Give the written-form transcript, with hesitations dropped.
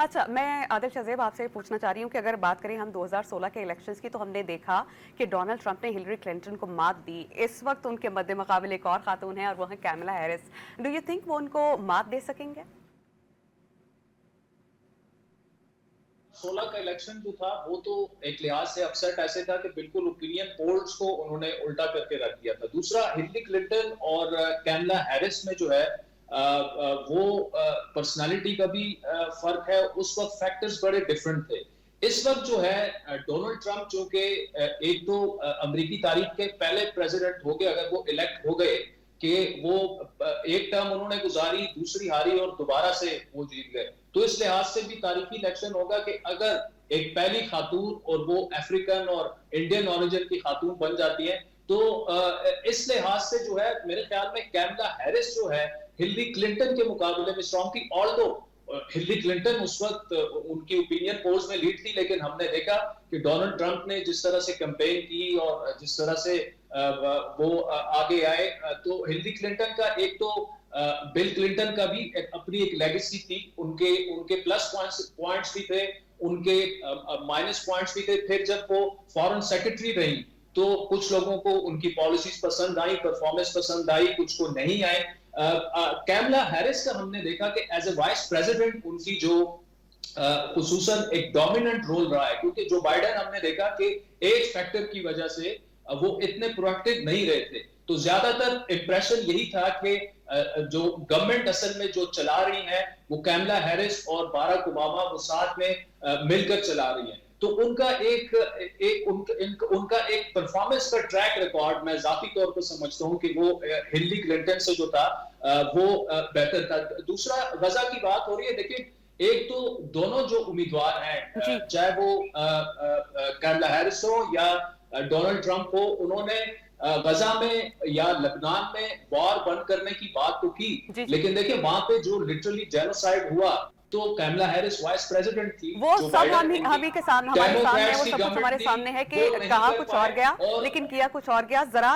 अच्छा, मैं आदिल शज़ेब आपसे पूछना चाह रही हूँ कि अगर बात करें हम 2016 के इलेक्शंस की, तो हमने देखा कि डोनाल्ड ट्रंप ने हिलरी क्लिंटन को मात दी। इस वक्त उनके मद्दे मुकाबले एक और खातून है और वो है Kamala Harris. Do you think वो उनको मात दे सकेंगे? 16 का इलेक्शन जो था वो तो एक लिहाज से अपसेट ऐसे था कि बिल्कुल ओपिनियन पोल्स को उन्होंने उल्टा करके रख दिया था। दूसरा, हिलरी क्लिंटन और कैमला हैरिस में जो है वो पर्सनालिटी का भी फर्क है। उस वक्त फैक्टर्स बड़े डिफरेंट थे। इस वक्त जो है डोनाल्ड ट्रंप जो कि एक तो अमेरिकी तारीख के पहले प्रेसिडेंट हो गए, अगर वो इलेक्ट हो गए कि वो एक टर्म उन्होंने गुजारी, दूसरी हारी और दोबारा से वो जीत गए, तो इस लिहाज से भी तारीखी इलेक्शन होगा कि अगर एक पहली खातून और वो अफ्रीकन और इंडियन ओरिजिन की खातून बन जाती है, तो इस लिहाज से जो है मेरे ख्याल में कैमला हैरिस जो है हिलरी क्लिंटन के मुकाबले में स्ट्रॉन्ग थी। ऑल्दो हिलरी क्लिंटन उस वक्त उनकी ओपिनियन पोल्स में लीड थी, लेकिन हमने देखा कि डोनाल्ड ट्रंप ने जिस तरह से कैंपेन की और जिस तरह से वो आगे आए, तो हिलरी क्लिंटन का एक तो बिल क्लिंटन का भी अपनी एक लेगेसी थी। उनके उनके प्लस पॉइंट्स भी थे, उनके माइनस पॉइंट्स भी थे। फिर जब वो फॉरेन सेक्रेटरी रही तो कुछ लोगों को उनकी पॉलिसीज पसंद आई, परफॉर्मेंस पसंद आई, कुछ को नहीं आए। कैमला हैरिस का हमने देखा कि एज ए वाइस प्रेसिडेंट उनकी जो खुसूसन एक डोमिनेंट रोल रहा है, क्योंकि जो बाइडेन हमने देखा कि एज फैक्टर की वजह से वो इतने प्रोएक्टिव नहीं रहे थे। तो ज्यादातर इंप्रेशन यही था कि जो गवर्नमेंट असल में जो चला रही है वो कैमला हैरिस और बाराक ओबामा वो साथ में मिलकर चला रही है। तो उनका उनका एक परफॉर्मेंस का ट्रैक रिकॉर्ड मैं जाती तौर पर समझता हूं कि वो हिलरी क्लिंटन से जो था वो बेहतर था। दूसरा, गजा की बात हो रही है, देखिए एक तो दोनों जो उम्मीदवार हैं, चाहे वो कैमला हैरिस हो या डोनाल्ड ट्रंप हो, उन्होंने गजा में या लबनान में वॉर बंद करने की बात तो की, लेकिन देखिए वहां पे जो लिटरली जेनोसाइड हुआ, तो कैमला हैरिस वाइस प्रेसिडेंट थी, वो जो सब बाइडेन हम ही के सामने, हमारे सामने है, वो सब कुछ हमारे सामने है कि कहा कुछ और गया और लेकिन किया कुछ और गया। जरा